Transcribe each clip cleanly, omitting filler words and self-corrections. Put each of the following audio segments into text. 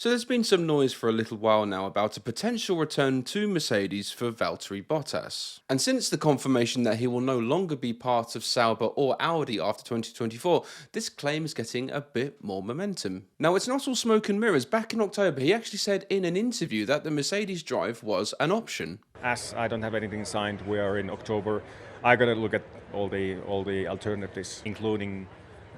So there's been some noise for a little while now about a potential return to Mercedes for Valtteri Bottas. And since the confirmation that he will no longer be part of Sauber or Audi after 2024, this claim is getting a bit more momentum. Now, it's not all smoke and mirrors. Back in October, he actually said in an interview that the Mercedes drive was an option. As I don't have anything signed, we are in October. I gotta look at all the alternatives, including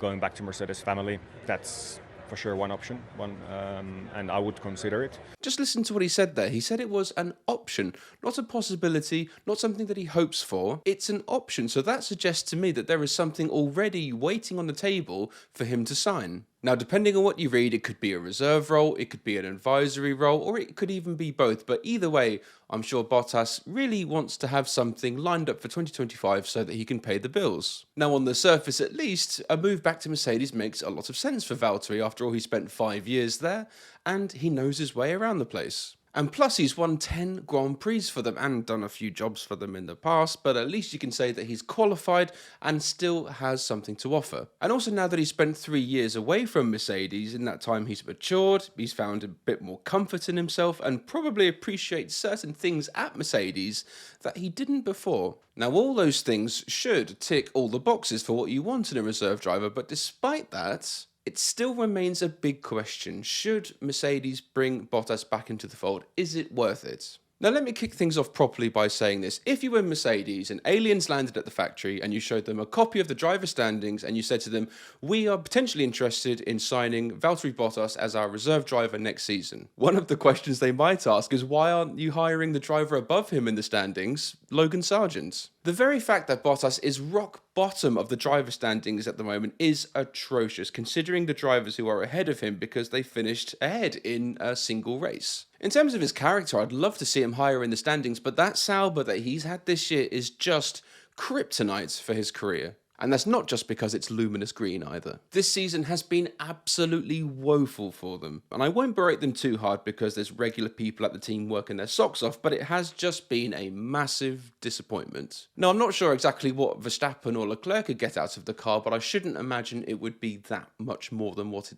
going back to Mercedes family. That's for sure one option, and I would consider it. Just listen to what he said there. He said it was an option, not a possibility, not something that he hopes for. It's an option. So that suggests to me that there is something already waiting on the table for him to sign. Now, depending on what you read, it could be a reserve role, it could be an advisory role, or it could even be both. But either way, I'm sure Bottas really wants to have something lined up for 2025 so that he can pay the bills. Now, on the surface at least, a move back to Mercedes makes a lot of sense for Valtteri. After all, he spent 5 years there, and he knows his way around the place. And plus, he's won 10 Grand Prix for them and done a few jobs for them in the past, but at least you can say that he's qualified and still has something to offer. And also, now that he's spent 3 years away from Mercedes, in that time he's matured, he's found a bit more comfort in himself, and probably appreciates certain things at Mercedes that he didn't before. Now, all those things should tick all the boxes for what you want in a reserve driver, but despite that, it still remains a big question. Should Mercedes bring Bottas back into the fold? Is it worth it? Now, let me kick things off properly by saying this. If you were Mercedes and aliens landed at the factory and you showed them a copy of the driver standings and you said to them, we are potentially interested in signing Valtteri Bottas as our reserve driver next season, one of the questions they might ask is, why aren't you hiring the driver above him in the standings, Logan Sargent? The very fact that Bottas is rock bottom of the driver standings at the moment is atrocious, considering the drivers who are ahead of him because they finished ahead in a single race. In terms of his character, I'd love to see him higher in the standings, but that Sauber that he's had this year is just kryptonite for his career. And that's not just because it's luminous green either. This season has been absolutely woeful for them. And I won't berate them too hard because there's regular people at the team working their socks off, but it has just been a massive disappointment. Now, I'm not sure exactly what Verstappen or Leclerc could get out of the car, but I shouldn't imagine it would be that much more than what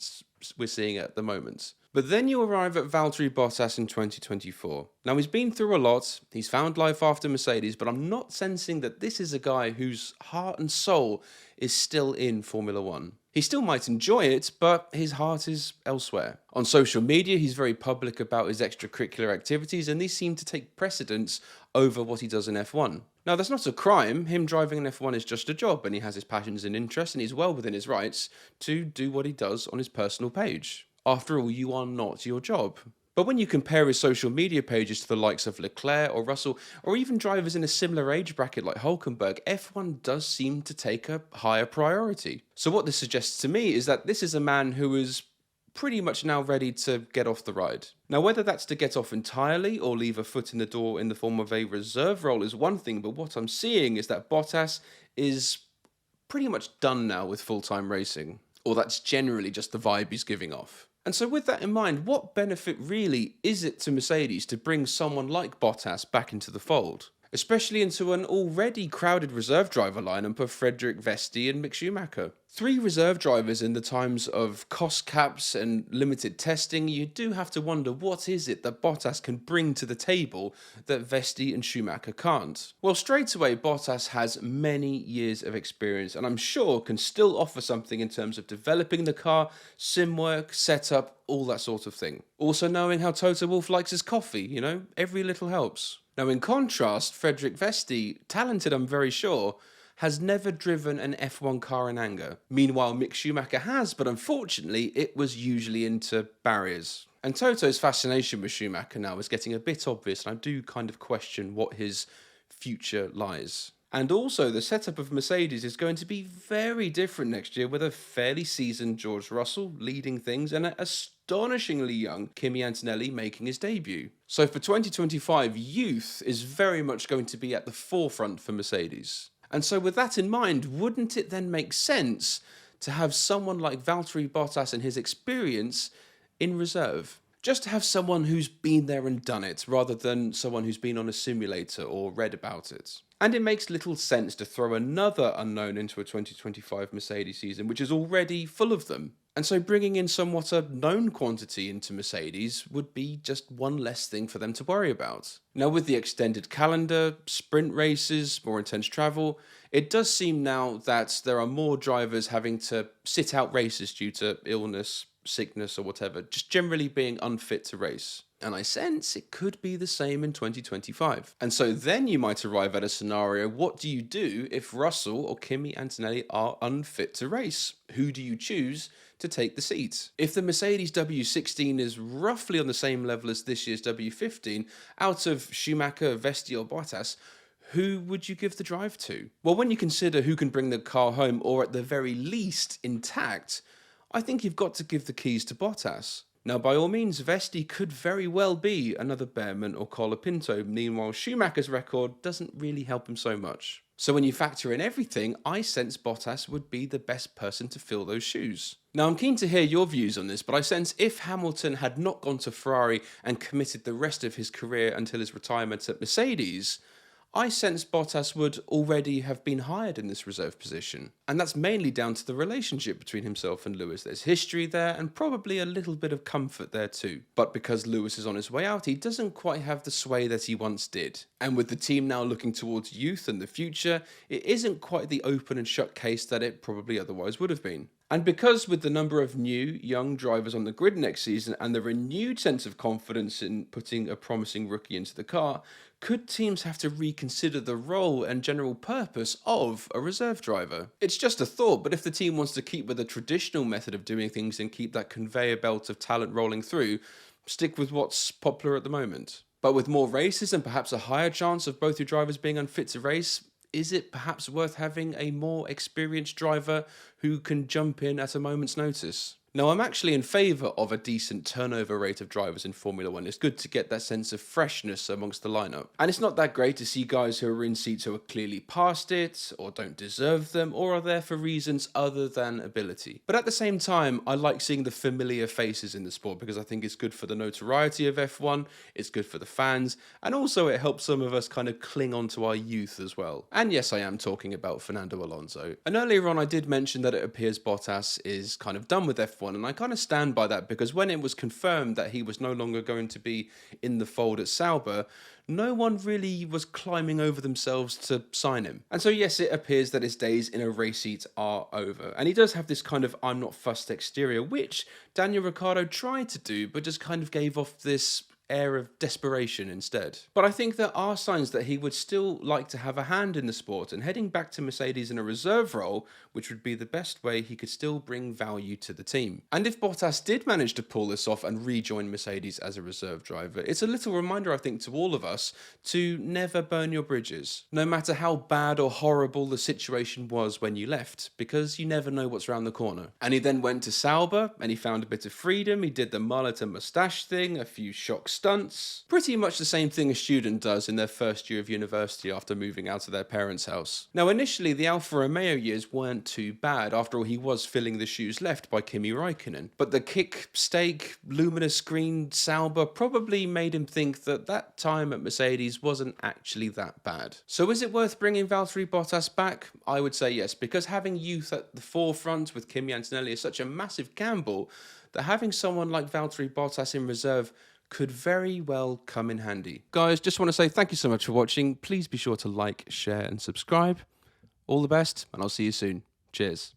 we're seeing at the moment. But then you arrive at Valtteri Bottas in 2024. Now, he's been through a lot, he's found life after Mercedes, but I'm not sensing that this is a guy whose heart and soul is still in Formula One. He still might enjoy it, but his heart is elsewhere. On social media, he's very public about his extracurricular activities, and these seem to take precedence over what he does in F1. Now, that's not a crime. Him driving an F1 is just a job, and he has his passions and interests, and he's well within his rights to do what he does on his personal page. After all, you are not your job. But when you compare his social media pages to the likes of Leclerc or Russell, or even drivers in a similar age bracket like Hülkenberg, F1 does seem to take a higher priority. So what this suggests to me is that this is a man who is pretty much now ready to get off the ride. Now, whether that's to get off entirely or leave a foot in the door in the form of a reserve role is one thing, but what I'm seeing is that Bottas is pretty much done now with full-time racing. Or that's generally just the vibe he's giving off. And so with that in mind, what benefit really is it to Mercedes to bring someone like Bottas back into the fold? Especially into an already crowded reserve driver lineup of Frederik Vesti and Mick Schumacher. 3 reserve drivers in the times of cost caps and limited testing, you do have to wonder what is it that Bottas can bring to the table that Vesti and Schumacher can't. Well, straight away, Bottas has many years of experience and I'm sure can still offer something in terms of developing the car, sim work, setup, all that sort of thing. Also knowing how Toto Wolff likes his coffee, every little helps. Now, in contrast, Frederik Vesti, talented I'm very sure, has never driven an F1 car in anger. Meanwhile, Mick Schumacher has, but unfortunately, it was usually into barriers. And Toto's fascination with Schumacher now is getting a bit obvious, and I do kind of question what his future lies. And also, the setup of Mercedes is going to be very different next year with a fairly seasoned George Russell leading things and an astonishingly young Kimi Antonelli making his debut. So for 2025, youth is very much going to be at the forefront for Mercedes. And so with that in mind, wouldn't it then make sense to have someone like Valtteri Bottas and his experience in reserve? Just to have someone who's been there and done it, rather than someone who's been on a simulator or read about it. And it makes little sense to throw another unknown into a 2025 Mercedes season, which is already full of them. And so bringing in somewhat a known quantity into Mercedes would be just one less thing for them to worry about. Now, with the extended calendar, sprint races, more intense travel, it does seem now that there are more drivers having to sit out races due to illness, sickness, or whatever, just generally being unfit to race. And I sense it could be the same in 2025. And so then you might arrive at a scenario, what do you do if Russell or Kimi Antonelli are unfit to race? Who do you choose to take the seat? If the Mercedes W16 is roughly on the same level as this year's W15, out of Schumacher, Vesti or Bottas, who would you give the drive to? Well, when you consider who can bring the car home, or at the very least intact, I think you've got to give the keys to Bottas. Now, by all means, Vesti could very well be another Behrman or Colapinto. Meanwhile, Schumacher's record doesn't really help him so much. So when you factor in everything, I sense Bottas would be the best person to fill those shoes. Now, I'm keen to hear your views on this, but I sense if Hamilton had not gone to Ferrari and committed the rest of his career until his retirement at Mercedes, I sense Bottas would already have been hired in this reserve position. And that's mainly down to the relationship between himself and Lewis. There's history there and probably a little bit of comfort there too. But because Lewis is on his way out, he doesn't quite have the sway that he once did. And with the team now looking towards youth and the future, it isn't quite the open and shut case that it probably otherwise would have been. And because with the number of new, young drivers on the grid next season and the renewed sense of confidence in putting a promising rookie into the car, could teams have to reconsider the role and general purpose of a reserve driver? It's just a thought, but if the team wants to keep with a traditional method of doing things and keep that conveyor belt of talent rolling through, stick with what's popular at the moment. But with more races and perhaps a higher chance of both your drivers being unfit to race, is it perhaps worth having a more experienced driver who can jump in at a moment's notice? Now, I'm actually in favour of a decent turnover rate of drivers in Formula 1. It's good to get that sense of freshness amongst the lineup. And it's not that great to see guys who are in seats who are clearly past it, or don't deserve them, or are there for reasons other than ability. But at the same time, I like seeing the familiar faces in the sport because I think it's good for the notoriety of F1, it's good for the fans, and also it helps some of us kind of cling on to our youth as well. And yes, I am talking about Fernando Alonso. And earlier on I did mention that it appears Bottas is kind of done with F1, and I kind of stand by that because when it was confirmed that he was no longer going to be in the fold at Sauber, no one really was climbing over themselves to sign him. And so yes, it appears that his days in a race seat are over. And he does have this kind of I'm not fussed exterior, which Daniel Ricciardo tried to do, but just kind of gave off this air of desperation instead. But I think there are signs that he would still like to have a hand in the sport, and heading back to Mercedes in a reserve role, which would be the best way he could still bring value to the team. And if Bottas did manage to pull this off and rejoin Mercedes as a reserve driver, it's a little reminder, I think, to all of us to never burn your bridges, no matter how bad or horrible the situation was when you left, because you never know what's around the corner. And he then went to Sauber and he found a bit of freedom. He did the mullet and moustache thing, a few shock stunts. Pretty much the same thing a student does in their first year of university after moving out of their parents' house. Now, initially, the Alfa Romeo years weren't too bad. After all, he was filling the shoes left by Kimi Räikkönen. But the kick, stake, luminous green Sauber probably made him think that that time at Mercedes wasn't actually that bad. So is it worth bringing Valtteri Bottas back? I would say yes, because having youth at the forefront with Kimi Antonelli is such a massive gamble that having someone like Valtteri Bottas in reserve could very well come in handy. Guys, just want to say thank you so much for watching. Please be sure to like, share and subscribe. All the best, and I'll see you soon. Cheers.